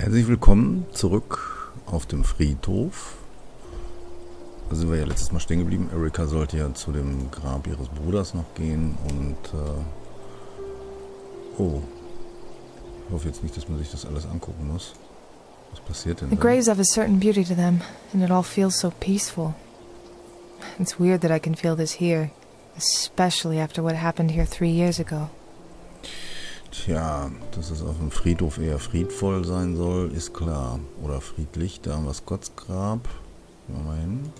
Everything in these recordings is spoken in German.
Herzlich willkommen zurück auf dem Friedhof. Da sind wir ja letztes Mal stehen geblieben. Erika sollte ja zu dem Grab ihres Bruders noch gehen und ich hoffe jetzt nicht, dass man sich das alles angucken muss. Was passiert denn? The graves have a certain beauty to them, and it all feels so peaceful. It's weird that I can feel this here, especially after what happened here 3 years ago. Tja, dass es auf dem Friedhof eher friedvoll sein soll, ist klar. Oder friedlich, da haben wir Scotts Grab. Gehen wir mal hin.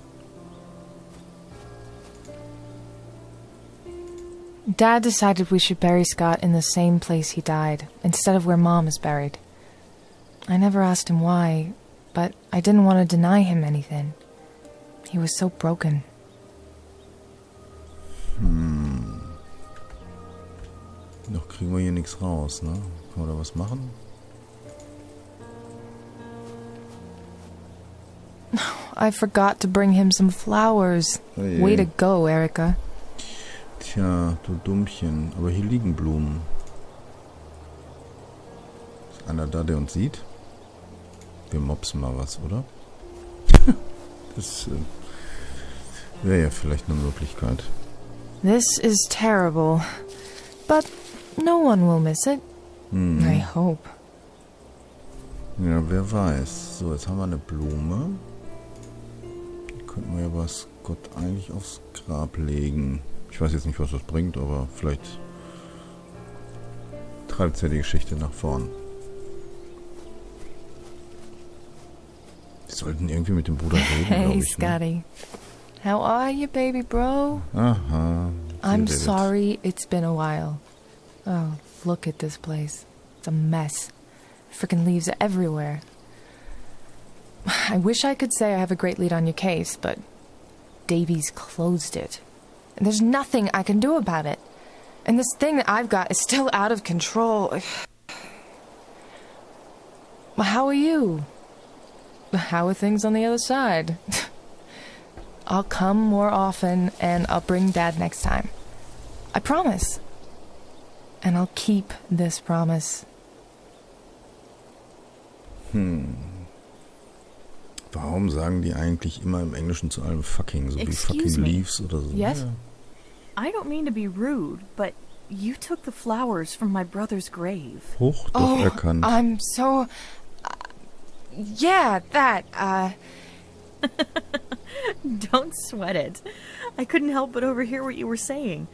Dad decided we should bury Scott in the same place he died, instead of where Mom is buried. I never asked him why, but I didn't want to deny him anything. He was so broken. Noch kriegen wir hier nichts raus, ne? Können wir da was machen? I forgot to bring him some flowers. Oje. Way to go, Erika. Tja, du Dummchen. Aber hier liegen Blumen. Ist einer da, der uns sieht? Wir mopsen mal was, oder? Das wäre ja vielleicht eine Möglichkeit. This is terrible, but no one will miss it. I hope. Ja, wer weiß. So, jetzt haben wir eine Blume. Die könnten wir ja bei Scott eigentlich aufs Grab legen. Ich weiß jetzt nicht, was das bringt, aber vielleicht treibt es ja die Geschichte nach vorn. Die sollten irgendwie mit dem Bruder reden, Hey, glaube ich. Scotty. How are you, baby bro? Ne? Aha. I'm David. sorry it's been a while. Oh, look at this place. It's a mess. Frickin' leaves everywhere. I wish I could say I have a great lead on your case, but Davies closed it. And there's nothing I can do about it. And this thing that I've got is still out of control. How are you? How are things on the other side? I'll come more often, and I'll bring Dad next time. I promise. And I'll keep this promise. Warum sagen die eigentlich immer im Englischen zu allem fucking, so wie Excuse fucking me. leaves oder so? Yes? Ja. I don't mean to be rude, but you took the flowers from my brother's grave. Hoch, doch erkannt. I'm so... yeah, that, Don't sweat it. I couldn't help but overhear what you were saying.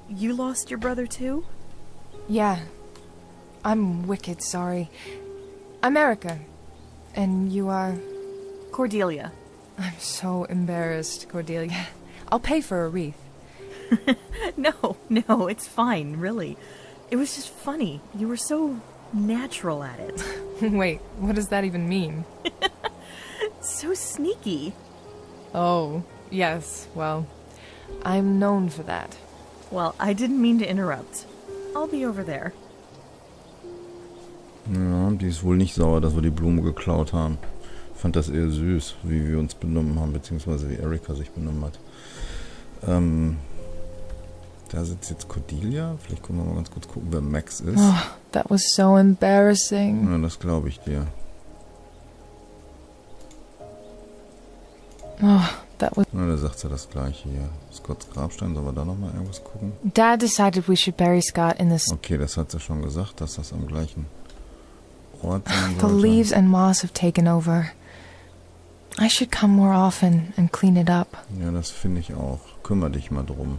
You lost your brother too? yeah. I'm wicked sorry. I'm Erika. And you are... Cordelia. I'm so embarrassed, Cordelia. I'll pay for a wreath. No, it's fine, really. It was just funny. You were so natural at it. Wait, what does that even mean? So sneaky. Oh, yes, well, I'm known for that. Well, I didn't mean to interrupt. I'll be over there. Ja, die ist wohl nicht sauer, dass wir die Blume geklaut haben. Ich fand das eher süß, wie wir uns benommen haben, beziehungsweise wie Erika sich benommen hat. Da sitzt jetzt Cordelia. Vielleicht können wir mal ganz kurz gucken, wer Max ist. Oh, that was so embarrassing. Ja, das glaube ich dir. Oh, that was... Na, da sagt sie das gleiche hier. Scotts Grabstein, sollen wir da nochmal irgendwas gucken? Dad decided we should bury Scott in this... Okay, das hat sie schon gesagt, dass das am gleichen Ort sein The sollte. leaves and moss have taken over. I should come more often and clean it up. Ja, das finde ich auch. Kümmer dich mal drum.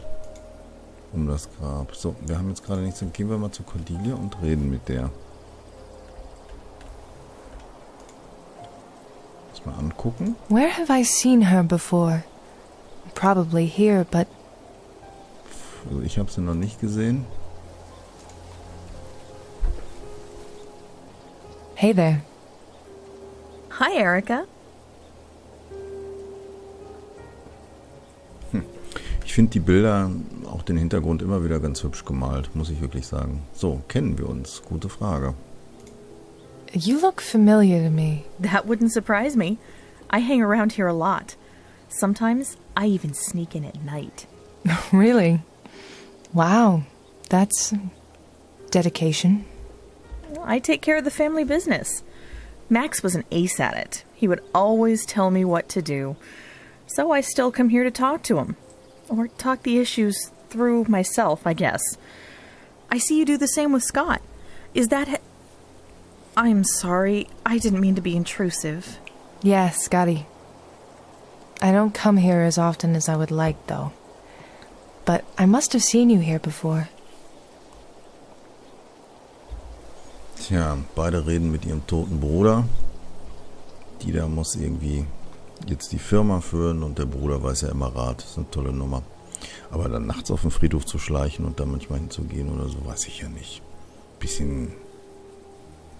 Um das Grab. So, wir haben jetzt gerade nichts. Dann gehen wir mal zu Cordelia und reden mit der. Lass mal angucken. Where have I seen her before? Probably here, but... Also ich habe sie noch nicht gesehen. Hey there. Hi, Erika. Ich finde die Bilder, auch den Hintergrund immer wieder ganz hübsch gemalt, muss ich wirklich sagen. So, kennen wir uns? Gute Frage. You look familiar to me. That wouldn't surprise me. I hang around here a lot. Sometimes I even sneak in at night. Really? Wow. That's dedication. I take care of the family business. Max was an ace at it. He would always tell me what to do. So I still come here to talk to him. Or talk the issues through myself, I guess. I see you do the same with Scott. Is that... I'm sorry. I didn't mean to be intrusive. Yeah, Scotty. I don't come here as often as I would like, though. But I must have seen you here before. Tja, beide reden mit ihrem toten Bruder. Die da muss irgendwie jetzt die Firma führen und der Bruder weiß ja immer Rat. Das ist eine tolle Nummer. Aber dann nachts auf den Friedhof zu schleichen und da manchmal hinzugehen oder so, weiß ich ja nicht. Bisschen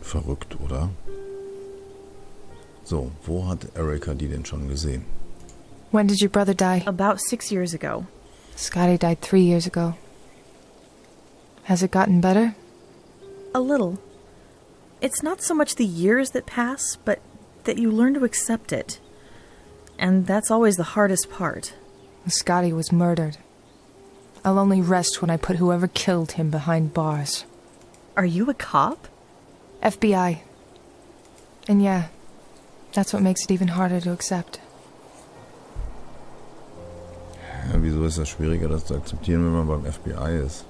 verrückt, oder? So, wo hat Erika die denn schon gesehen? When did your brother die? About 6 years ago. Scotty died 3 years ago. Has it gotten better? A little. It's not so much the years that pass, but that you learn to accept it. And that's always the hardest part. Scotty was murdered. I'll only rest when I put whoever killed him behind bars. Are you a cop? FBI. And yeah, that's what makes it even harder to accept. Ja, wieso ist das schwieriger, das zu akzeptieren, wenn man beim FBI ist?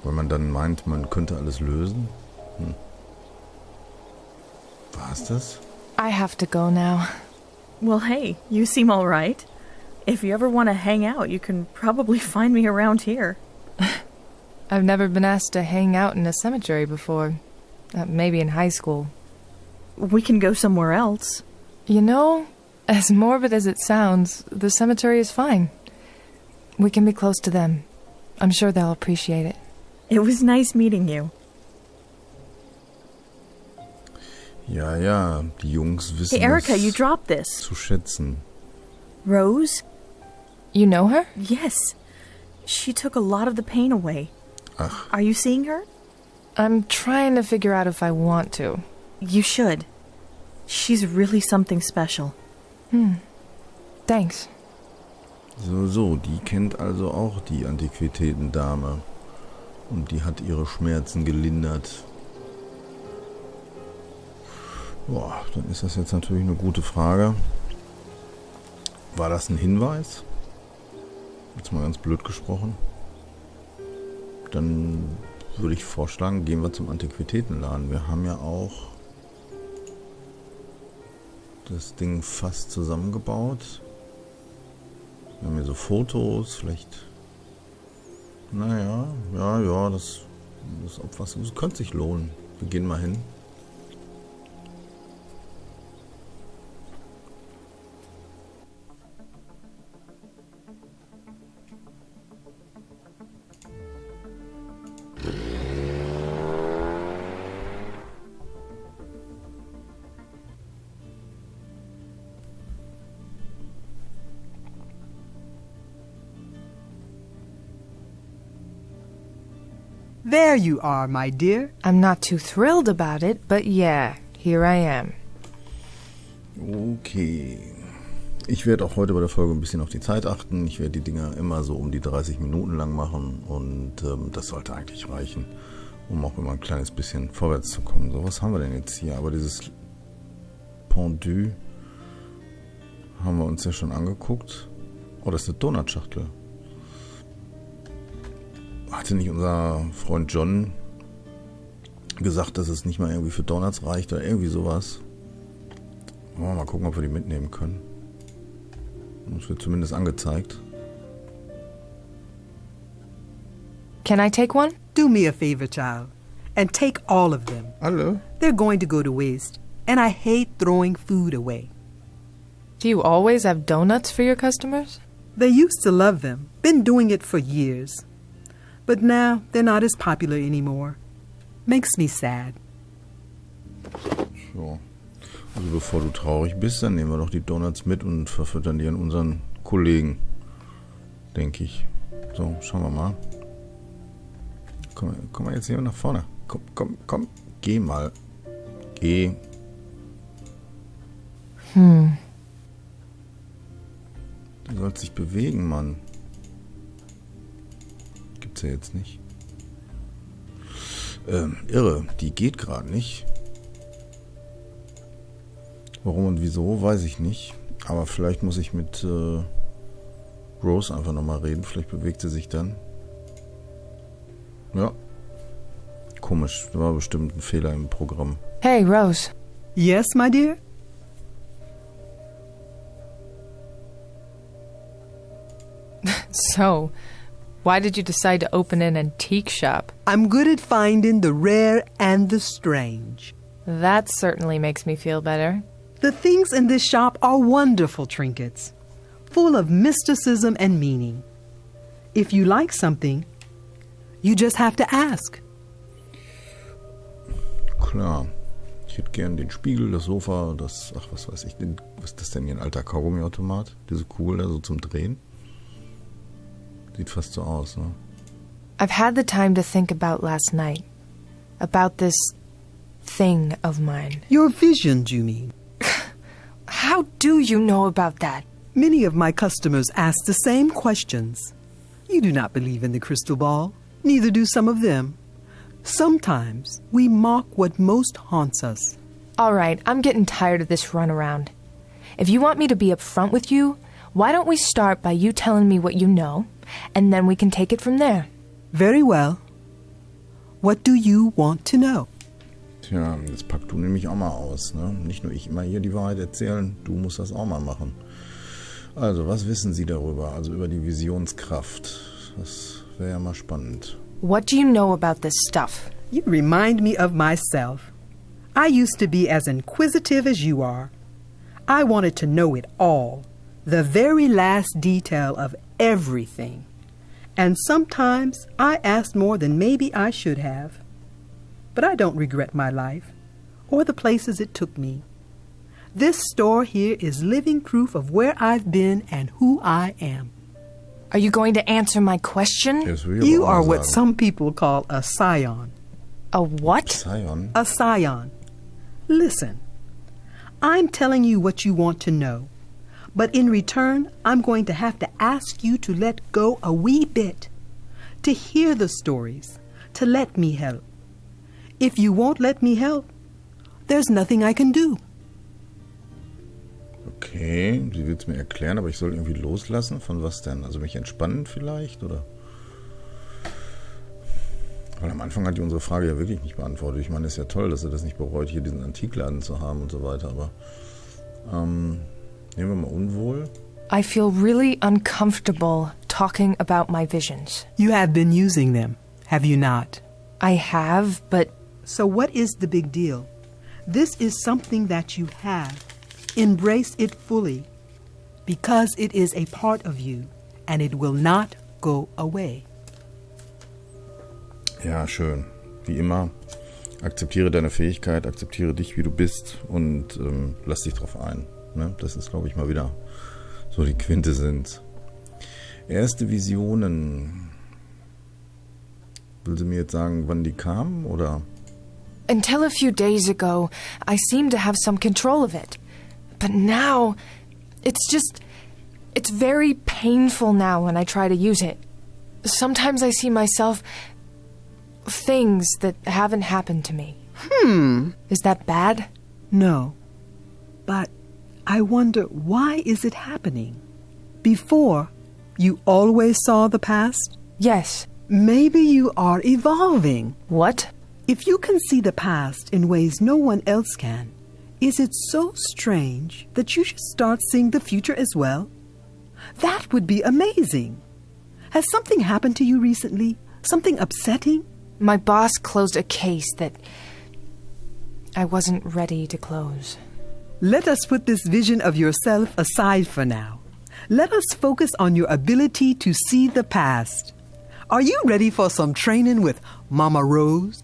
Weil man dann meint, man könnte alles lösen? War's das? I have to go now. Well, hey, you seem all right. If you ever want to hang out, you can probably find me around here. I've never been asked to hang out in a cemetery before. Maybe in high school. We can go somewhere else. You know, as morbid as it sounds, the cemetery is fine. We can be close to them. I'm sure they'll appreciate it. It was nice meeting you. Ja, die Jungs wissen Hey, Erika, das you dropped this. zu schätzen. Rose? You know her? Yes. She took a lot of the pain away. Ach, Are you seeing her? I'm trying to figure out if I want to. You should. She's really something special. Thanks. so, die kennt also auch die Antiquitätendame. Und die hat ihre Schmerzen gelindert. Boah, dann ist das jetzt natürlich eine gute Frage. War das ein Hinweis? Jetzt mal ganz blöd gesprochen. Dann würde ich vorschlagen, gehen wir zum Antiquitätenladen. Wir haben ja auch das Ding fast zusammengebaut. Wir haben hier so Fotos, vielleicht... Naja, ja, das könnte sich lohnen. Wir gehen mal hin. There you are, my dear. I'm not too thrilled about it, but yeah, here I am. Okay. Ich werde auch heute bei der Folge ein bisschen auf die Zeit achten. Ich werde die Dinger immer so um die 30 Minuten lang machen und das sollte eigentlich reichen, um auch immer ein kleines bisschen vorwärts zu kommen. So, was haben wir denn jetzt hier? Aber dieses Pendu haben wir uns ja schon angeguckt. Oh, das ist eine Donutschachtel. Hatte nicht unser Freund John gesagt, dass es nicht mal irgendwie für Donuts reicht oder irgendwie sowas? Wollen wir mal gucken, ob wir die mitnehmen können. Uns wird zumindest angezeigt. Can I take one? Do me a favor, child, and take all of them. Alle? They're going to go to waste, and I hate throwing food away. Do you always have donuts for your customers? They used to love them, been doing it for years. But now they're not as popular anymore. Makes me sad. So. Also bevor du traurig bist, dann nehmen wir doch die Donuts mit und verfüttern die an unseren Kollegen. Denke ich. So, schauen wir mal. Komm mal jetzt hier nach vorne. Komm. Geh mal. Geh. Du sollst dich bewegen, Mann. Gibt's ja jetzt nicht. Irre, die geht gerade nicht. Warum und wieso, weiß ich nicht. Aber vielleicht muss ich mit Rose einfach nochmal reden. Vielleicht bewegt sie sich dann. Ja. Komisch, da war bestimmt ein Fehler im Programm. Hey, Rose. Yes, my dear? So, why did you decide to open an antique shop? I'm good at finding the rare and the strange. That certainly makes me feel better. The things in this shop are wonderful trinkets, full of mysticism and meaning. If you like something, you just have to ask. Klar. Ich hätte gern den Spiegel, das Sofa, das, ach was weiß ich, was ist das denn hier, ein alter Kaugummiautomat? Diese Kugel da so zum Drehen? Sieht fast so aus, ne? I've had the time to think about last night. About this thing of mine. Your visions, you mean? How do you know about that? Many of my customers ask the same questions. You do not believe in the crystal ball. Neither do some of them. Sometimes we mock what most haunts us. All right, I'm getting tired of this runaround. If you want me to be upfront with you, why don't we start by you telling me what you know, and then we can take it from there. Very well. What do you want to know? Tja, jetzt pack du nämlich auch mal aus, ne? Nicht nur ich immer hier die Wahrheit erzählen, du musst das auch mal machen. Also, was wissen Sie darüber? Also über die Visionskraft. Das wäre ja mal spannend. What do you know about this stuff? You remind me of myself. I used to be as inquisitive as you are. I wanted to know it all, the very last detail of everything. And sometimes I asked more than maybe I should have. But I don't regret my life, or the places it took me. This store here is living proof of where I've been and who I am. Are you going to answer my question? Yes, You are what some people call a scion. A what? Zion? A scion. Listen, I'm telling you what you want to know, but in return, I'm going to have to ask you to let go a wee bit, to hear the stories, to let me help. If you won't let me help, there's nothing I can do. Okay, sie will es mir erklären, aber ich soll irgendwie loslassen. Von was denn? Also mich entspannen vielleicht, oder? Weil am Anfang hat die unsere Frage ja wirklich nicht beantwortet. Ich meine, es ist ja toll, dass er das nicht bereut, hier diesen Antikladen zu haben und so weiter, aber nehmen wir mal unwohl. I feel really uncomfortable talking about my visions. You have been using them, have you not? I have, but So what is the big deal? This is something that you have. Embrace it fully, because it is a part of you, and it will not go away. Ja, schön. Wie immer, akzeptiere deine Fähigkeit, akzeptiere dich, wie du bist und lass dich drauf ein. Ne? Das ist, glaube ich, mal wieder so die Quintessenz. Erste Visionen. Will sie mir jetzt sagen, wann die kamen, oder? until a few days ago, I seemed to have some control of it. But now, it's very painful now when I try to use it. Sometimes I see myself things that haven't happened to me. Is that bad? No. But I wonder, why is it happening? Before, you always saw the past? Yes. Maybe you are evolving. What? If you can see the past in ways no one else can, is it so strange that you should start seeing the future as well? That would be amazing. Has something happened to you recently? Something upsetting? My boss closed a case that I wasn't ready to close. Let us put this vision of yourself aside for now. Let us focus on your ability to see the past. Are you ready for some training with Mama Rose?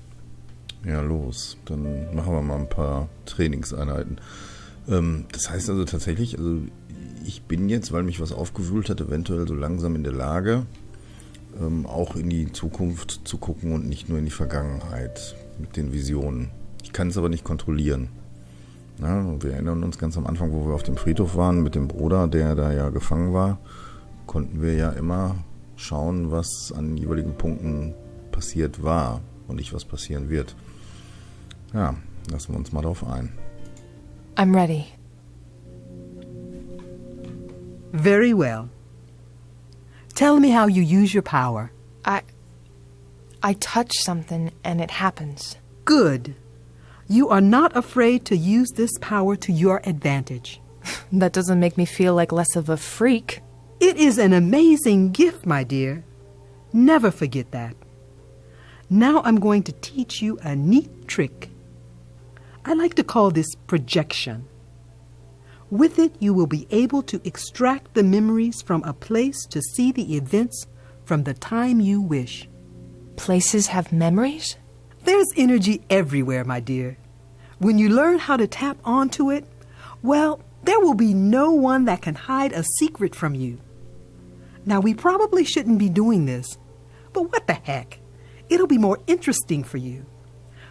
Ja, los. Dann machen wir mal ein paar Trainingseinheiten. Das heißt also tatsächlich, ich bin jetzt, weil mich was aufgewühlt hat, eventuell so langsam in der Lage, auch in die Zukunft zu gucken und nicht nur in die Vergangenheit mit den Visionen. Ich kann es aber nicht kontrollieren. Ja, wir erinnern uns ganz am Anfang, wo wir auf dem Friedhof waren mit dem Bruder, der da ja gefangen war, konnten wir ja immer schauen, was an jeweiligen Punkten passiert war und nicht, was passieren wird. Ja, lassen wir uns mal drauf ein. I'm ready. Very well. Tell me how you use your power. I touch something and it happens. Good. You are not afraid to use this power to your advantage. That doesn't make me feel like less of a freak. It is an amazing gift, my dear. Never forget that. Now I'm going to teach you a neat trick. I like to call this projection. With it, you will be able to extract the memories from a place to see the events from the time you wish. Places have memories? There's energy everywhere, my dear. When you learn how to tap onto it, well, there will be no one that can hide a secret from you. Now, we probably shouldn't be doing this, but what the heck? It'll be more interesting for you.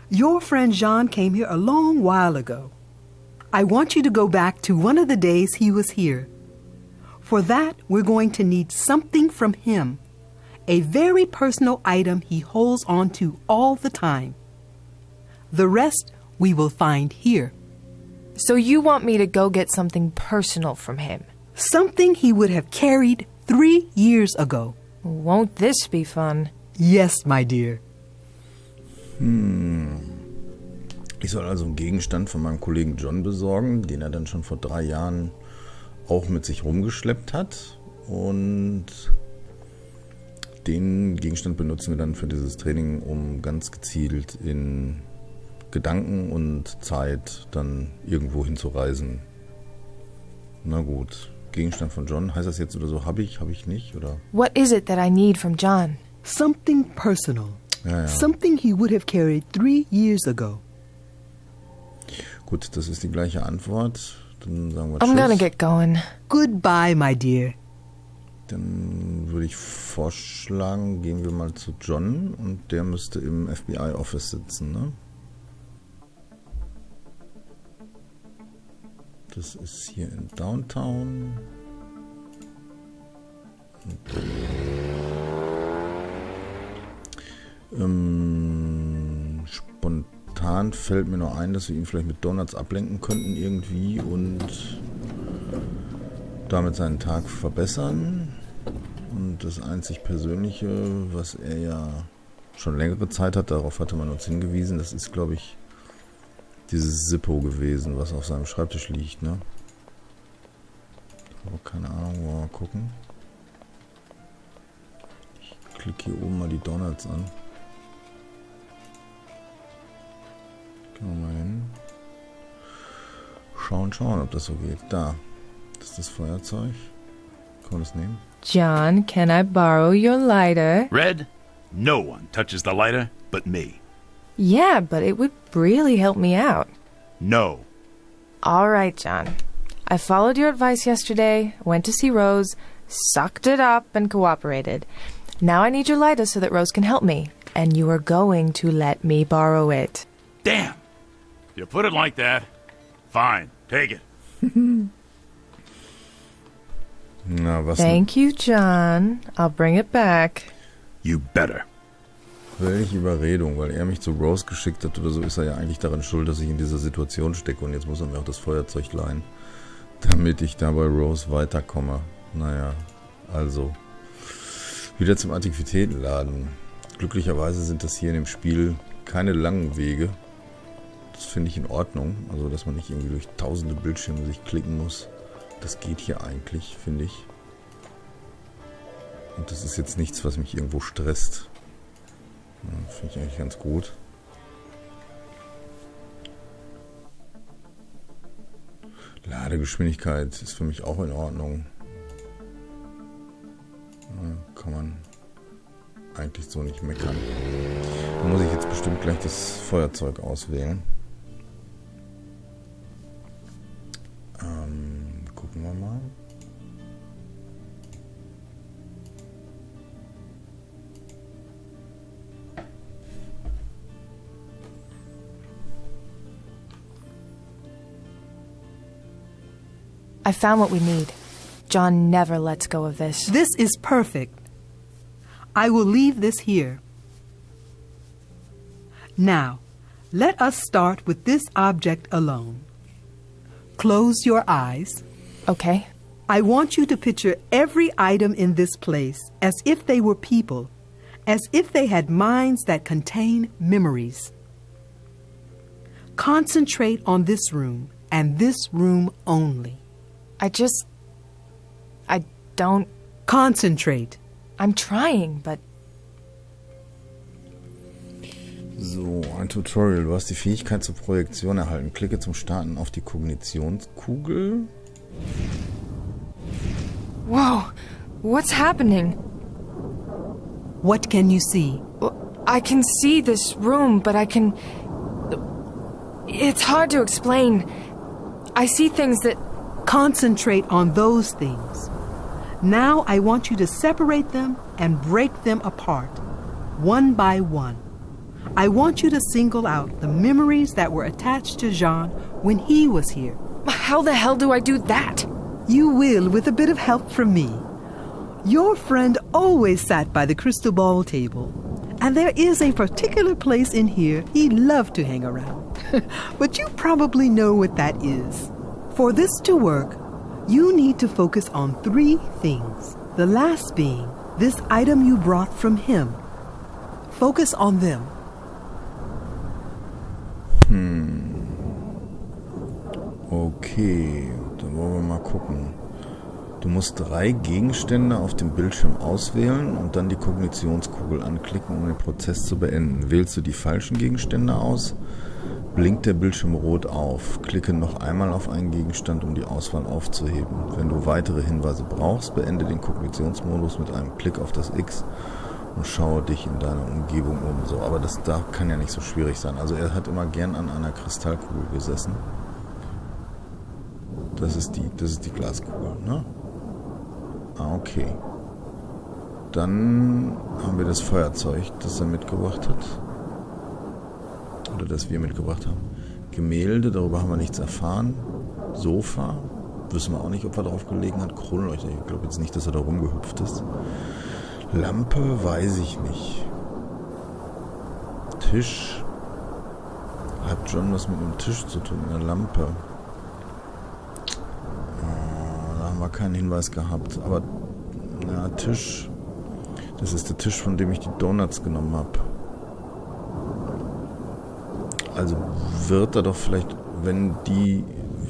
Your friend Jean came here a long while ago. I want you to go back to one of the days he was here. For that, we're going to need something from him, a very personal item he holds on to all the time. The rest we will find here. So you want me to go get something personal from him? Something he would have carried 3 years ago. Won't this be fun? Yes, my dear. Ich soll also einen Gegenstand von meinem Kollegen John besorgen, den er dann schon vor 3 Jahren auch mit sich rumgeschleppt hat. Und den Gegenstand benutzen wir dann für dieses Training, um ganz gezielt in Gedanken und Zeit dann irgendwo hinzureisen. Na gut, Gegenstand von John, heißt das jetzt oder so, habe ich nicht, oder? What is it that I need from John? Something personal. Ja. Something he would have carried 3 years ago. Gut, das ist die gleiche Antwort. Dann sagen wir I'm gonna Tschüss. get going. Goodbye, my dear. Dann würde ich vorschlagen, gehen wir mal zu John und der müsste im FBI-Office sitzen, ne? Das ist hier in Downtown. Spontan fällt mir nur ein, dass wir ihn vielleicht mit Donuts ablenken könnten irgendwie und damit seinen Tag verbessern. Und das einzig Persönliche, was er ja schon längere Zeit hat, darauf hatte man uns hingewiesen, das ist, glaube ich, dieses Zippo gewesen, was auf seinem Schreibtisch liegt, ne? Aber keine Ahnung, wollen wir mal gucken. Ich klicke hier oben mal die Donuts an. Gehen wir mal hin. Schauen, ob das so geht. Da. Das ist das Feuerzeug. Kann man das nehmen? John, can I borrow your lighter? Red, no one touches the lighter but me. Yeah, but it would really help me out. No. All right, John. I followed your advice yesterday, went to see Rose, sucked it up, and cooperated. Now I need your lighter so that Rose can help me, and you are going to let me borrow it. Damn. You put it like that. Fine, take it. Na, was Thank you, John. I'll bring it back. You better. Welche Überredung, weil er mich zu Rose geschickt hat oder so, ist er ja eigentlich daran schuld, dass ich in dieser Situation stecke und jetzt muss er mir auch das Feuerzeug leihen, damit ich da bei Rose weiterkomme. Naja, also wieder zum Antiquitätenladen. Glücklicherweise sind das hier in dem Spiel keine langen Wege. Das finde ich in Ordnung, also dass man nicht irgendwie durch tausende Bildschirme sich klicken muss. Das geht hier eigentlich, finde ich. Und das ist jetzt nichts, was mich irgendwo stresst. Ja, finde ich eigentlich ganz gut. Ladegeschwindigkeit ist für mich auch in Ordnung. Ja, kann man eigentlich so nicht meckern. Da muss ich jetzt bestimmt gleich das Feuerzeug auswählen. Gucken wir mal. I found what we need. John never lets go of this. This is perfect. I will leave this here. Now, let us start with this object alone. Close your eyes. Okay. I want you to picture every item in this place as if they were people, as if they had minds that contain memories. Concentrate on this room and this room only. I don't... Concentrate. I'm trying, but... So, ein Tutorial. Du hast die Fähigkeit zur Projektion erhalten. Klicke zum Starten auf die Kognitionskugel. Whoa, what's happening? What can you see? I can see this room, but I can... It's hard to explain. I see things that... Concentrate on those things. Now I want you to separate them and break them apart, one by one. I want you to single out the memories that were attached to Jean when he was here. How the hell do I do that? You will with a bit of help from me. Your friend always sat by the crystal ball table, and there is a particular place in here he loved to hang around. But you probably know what that is. For this to work, you need to focus on 3 things. The last being this item you brought from him. Focus on them. Okay, dann wollen wir mal gucken. Du musst 3 Gegenstände auf dem Bildschirm auswählen und dann die Kognitionskugel anklicken, um den Prozess zu beenden. Wählst du die falschen Gegenstände aus, blinkt der Bildschirm rot auf. Klicke noch einmal auf einen Gegenstand, um die Auswahl aufzuheben. Wenn du weitere Hinweise brauchst, beende den Kognitionsmodus mit einem Klick auf das X und schaue dich in deiner Umgebung um. So, aber das da kann ja nicht so schwierig sein. Also er hat immer gern an einer Kristallkugel gesessen. Das ist die Glaskugel, ne? Ah, okay. Dann haben wir das Feuerzeug, das er mitgebracht hat. Oder das wir mitgebracht haben. Gemälde, darüber haben wir nichts erfahren. Sofa, wissen wir auch nicht, ob er drauf gelegen hat. Kronleuchter, ich glaube jetzt nicht, dass er da rumgehüpft ist. Lampe, weiß ich nicht. Tisch. Hat John was mit dem Tisch zu tun, eine Lampe. Da haben wir keinen Hinweis gehabt. Aber, na, Tisch. Das ist der Tisch, von dem ich die Donuts genommen habe. Also wird er doch vielleicht, wenn die...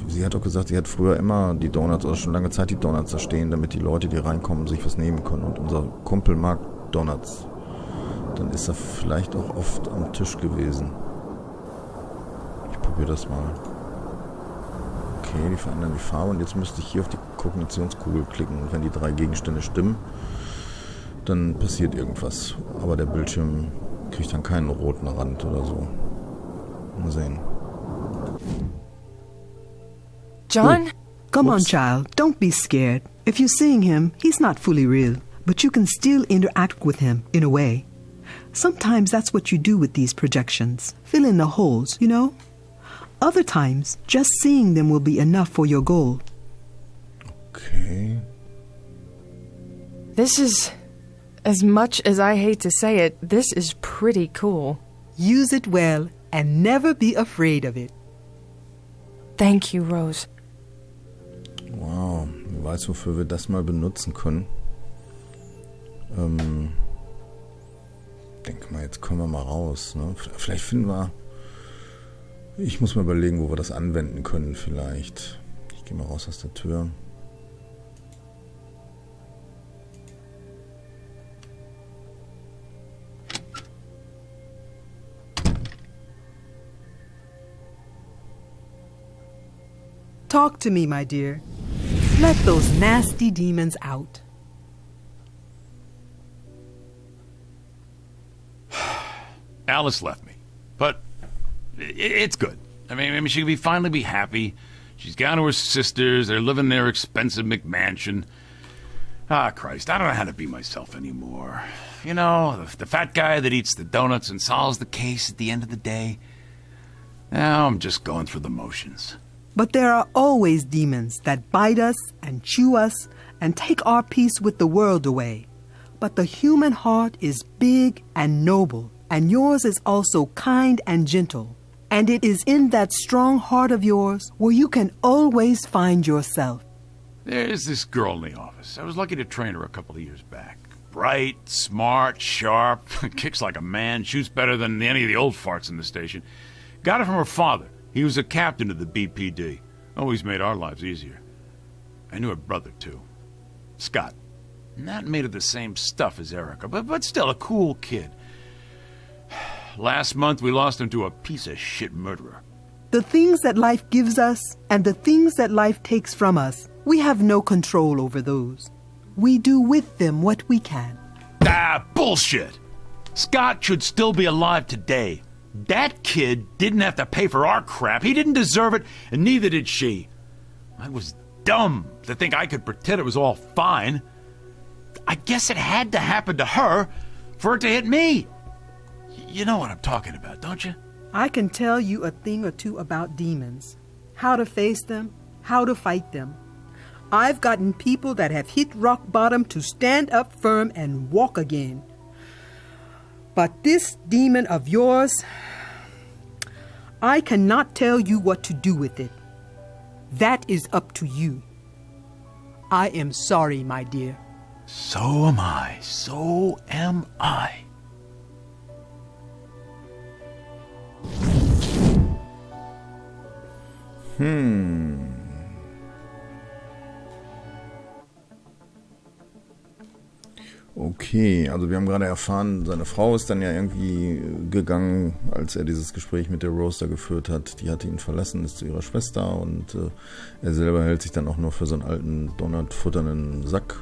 Sie hat doch gesagt, sie hat früher immer die Donuts, oder schon lange Zeit die Donuts da stehen, damit die Leute, die reinkommen, sich was nehmen können. Und unser Kumpel mag Donuts. Dann ist er vielleicht auch oft am Tisch gewesen. Ich probiere das mal. Okay, die verändern die Farbe. Und jetzt müsste ich hier auf die Kognitionskugel klicken. Und wenn die 3 Gegenstände stimmen, dann passiert irgendwas. Aber der Bildschirm kriegt dann keinen roten Rand oder so. Mal sehen. John? Come on, child. Don't be scared. If you're seeing him, he's not fully real, but you can still interact with him in a way. Sometimes that's what you do with these projections. Fill in the holes, you know? Other times, just seeing them will be enough for your goal. Okay. This is... As much as I hate to say it, this is pretty cool. Use it well and never be afraid of it. Thank you, Rose. Wow, wer weiß, wofür wir das mal benutzen können. Denke mal, jetzt kommen wir mal raus. Ne? Vielleicht finden wir... Ich muss mal überlegen, wo wir das anwenden können vielleicht. Ich gehe mal raus aus der Tür. Talk to me, my dear. Let those nasty demons out. Alice left me, but it's good. I mean, she can finally be happy. She's gone to her sisters. They're living in their expensive McMansion. Ah, Christ, I don't know how to be myself anymore. You know, the fat guy that eats the donuts and solves the case at the end of the day. Now I'm just going through the motions. But there are always demons that bite us and chew us and take our peace with the world away. But the human heart is big and noble, and yours is also kind and gentle. And it is in that strong heart of yours where you can always find yourself. There's this girl in the office. I was lucky to train her a couple of years back. Bright, smart, sharp, kicks like a man, shoots better than any of the old farts in the station. Got it from her father. He was a captain of the BPD. Always made our lives easier. I knew her brother, too. Scott. Not made of the same stuff as Erica, but still a cool kid. Last month, we lost him to a piece of shit murderer. The things that life gives us and the things that life takes from us, we have no control over those. We do with them what we can. Ah, bullshit! Scott should still be alive today. That kid didn't have to pay for our crap. He didn't deserve it, and neither did she. I was dumb to think I could pretend it was all fine. I guess it had to happen to her for it to hit me. You know what I'm talking about, don't you? I can tell you a thing or two about demons. How to face them, how to fight them. I've gotten people that have hit rock bottom to stand up firm and walk again. But this demon of yours, I cannot tell you what to do with it. That is up to you. I am sorry, my dear. So am I. So am I. Okay, also wir haben gerade erfahren, seine Frau ist dann ja irgendwie gegangen, als er dieses Gespräch mit der Rose da geführt hat. Die hatte ihn verlassen, ist zu ihrer Schwester und er selber hält sich dann auch nur für so einen alten, donnertfutternden Sack.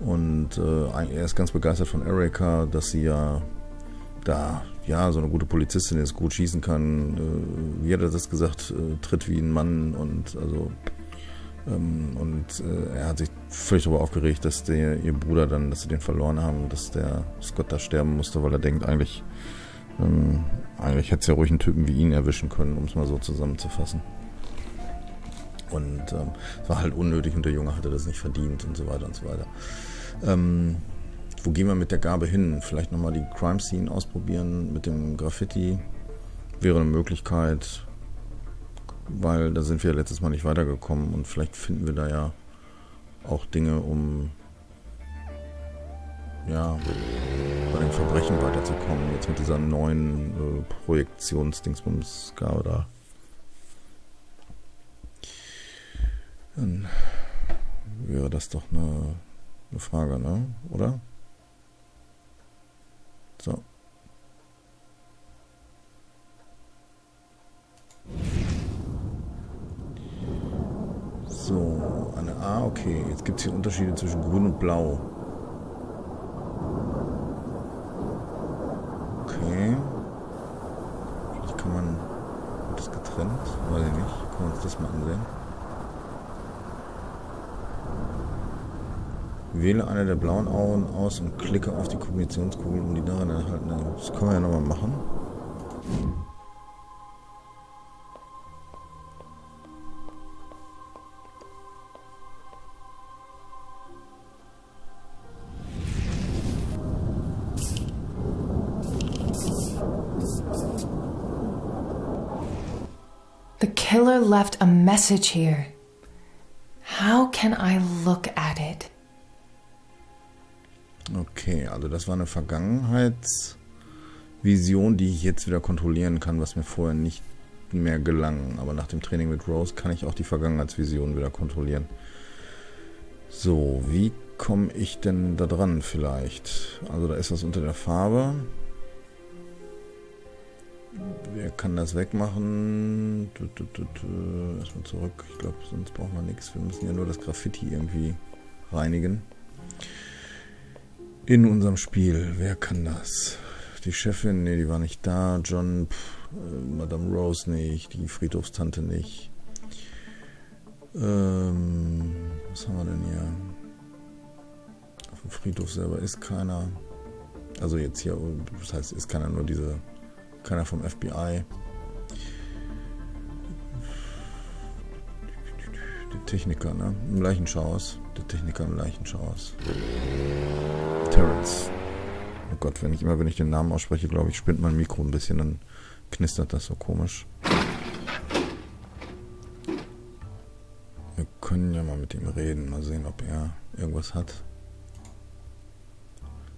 Und er ist ganz begeistert von Erica, dass sie ja da, ja, so eine gute Polizistin ist, gut schießen kann. Wie hat er das gesagt? Tritt wie ein Mann und also... er hat sich völlig darüber aufgeregt, dass ihr Bruder dann, dass sie den verloren haben, dass der Scott da sterben musste, weil er denkt, eigentlich hätte es ja ruhig einen Typen wie ihn erwischen können, um es mal so zusammenzufassen. Und es war halt unnötig und der Junge hatte das nicht verdient und so weiter und so weiter. Wo gehen wir mit der Gabe hin? Vielleicht nochmal die Crime Scene ausprobieren mit dem Graffiti. Wäre eine Möglichkeit, weil da sind wir letztes Mal nicht weitergekommen und vielleicht finden wir da ja auch Dinge, um ja bei den Verbrechen weiterzukommen. Jetzt mit dieser neuen Projektionsdingsbums-Gabe da. Dann wäre das doch eine Frage, ne? Oder? So. So, okay. Jetzt gibt es hier Unterschiede zwischen Grün und Blau. Okay. Vielleicht kann man... Wird das getrennt? Weiß ich nicht. Können wir uns das mal ansehen. Wähle eine der blauen Augen aus und klicke auf die Kombinationskugel, um die darin enthaltene... Das können wir ja nochmal machen. The killer left a message here. How can I look at it? Okay, also das war eine Vergangenheitsvision, die ich jetzt wieder kontrollieren kann, was mir vorher nicht mehr gelang. Aber nach dem Training mit Rose kann ich auch die Vergangenheitsvision wieder kontrollieren. So, wie komme ich denn da dran vielleicht? Also da ist was unter der Farbe. Wer kann das wegmachen? Erstmal zurück. Ich glaube, sonst brauchen wir nichts. Wir müssen ja nur das Graffiti irgendwie reinigen. In unserem Spiel. Wer kann das? Die Chefin? Ne, die war nicht da. John, Madame Rose nicht. Die Friedhofstante nicht. Was haben wir denn hier? Auf dem Friedhof selber ist keiner. Also jetzt hier, das heißt, ist keiner, nur keiner vom FBI. Der Techniker, ne? Im Leichenschauhaus. Der Techniker im Leichenschauhaus. Terrence. Oh Gott, wenn ich den Namen ausspreche, glaube ich, spinnt mein Mikro ein bisschen, dann knistert das so komisch. Wir können ja mal mit ihm reden. Mal sehen, ob er irgendwas hat.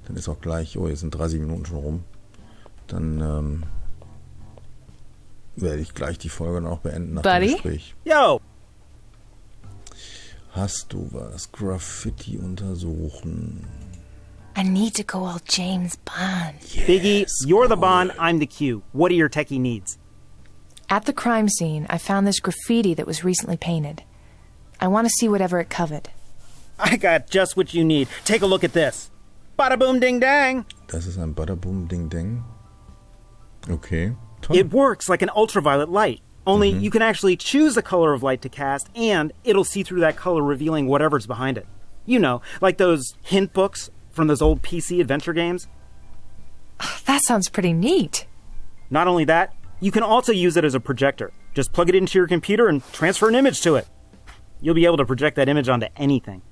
Dann ist auch gleich, oh, jetzt sind 30 Minuten schon rum. Dann werde ich gleich die Folge noch beenden nach dem Gespräch. Yo! Hast du was? Graffiti untersuchen. I need to go all James Bond. Yes, Biggie, you're the cool. Bond, I'm the Q. What are your techie needs? At the crime scene, I found this graffiti that was recently painted. I want to see whatever it covered. I got just what you need. Take a look at this. Bada boom ding dang. Das ist ein Badaboom Ding Ding. Okay, toll. It works like an ultraviolet light. Only you can actually choose the color of light to cast, and it'll see through that color, revealing whatever's behind it. You know, like those hint books from those old PC adventure games. That sounds pretty neat. Not only that, you can also use it as a projector. Just plug it into your computer and transfer an image to it. You'll be able to project that image onto anything.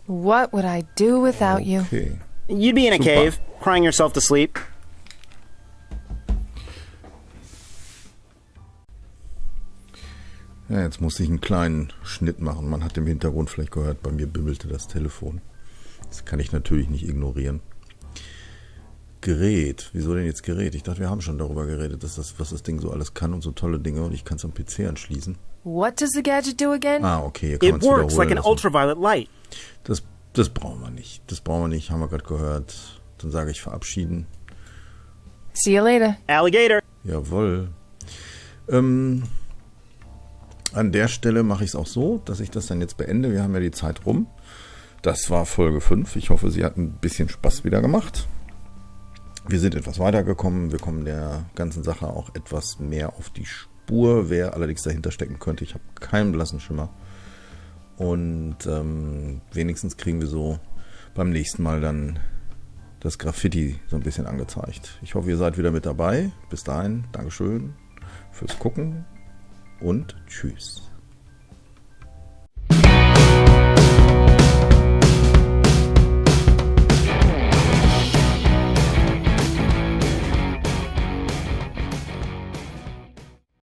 What would I do without you? Okay. You'd be in a Super. cave, crying yourself to sleep. Ja, jetzt muss ich einen kleinen Schnitt machen. Man hat im Hintergrund vielleicht gehört, bei mir bimmelte das Telefon. Das kann ich natürlich nicht ignorieren. Gerät. Wieso denn jetzt Gerät? Ich dachte, wir haben schon darüber geredet, was das Ding so alles kann und so tolle Dinge und ich kann es am PC anschließen. What does the gadget do again? Ah, okay, hier kann man It es works like wiederholen an lassen. ultraviolet light. Das brauchen wir nicht. Das brauchen wir nicht, haben wir gerade gehört. Dann sage ich verabschieden. See you later. Alligator. Jawohl. An der Stelle mache ich es auch so, dass ich das dann jetzt beende. Wir haben ja die Zeit rum. Das war Folge 5. Ich hoffe, sie hat ein bisschen Spaß wieder gemacht. Wir sind etwas weitergekommen. Wir kommen der ganzen Sache auch etwas mehr auf die Spur. Wer allerdings dahinter stecken könnte, ich habe keinen blassen Schimmer. Und wenigstens kriegen wir so beim nächsten Mal dann das Graffiti so ein bisschen angezeigt. Ich hoffe, ihr seid wieder mit dabei. Bis dahin, Dankeschön fürs Gucken und tschüss.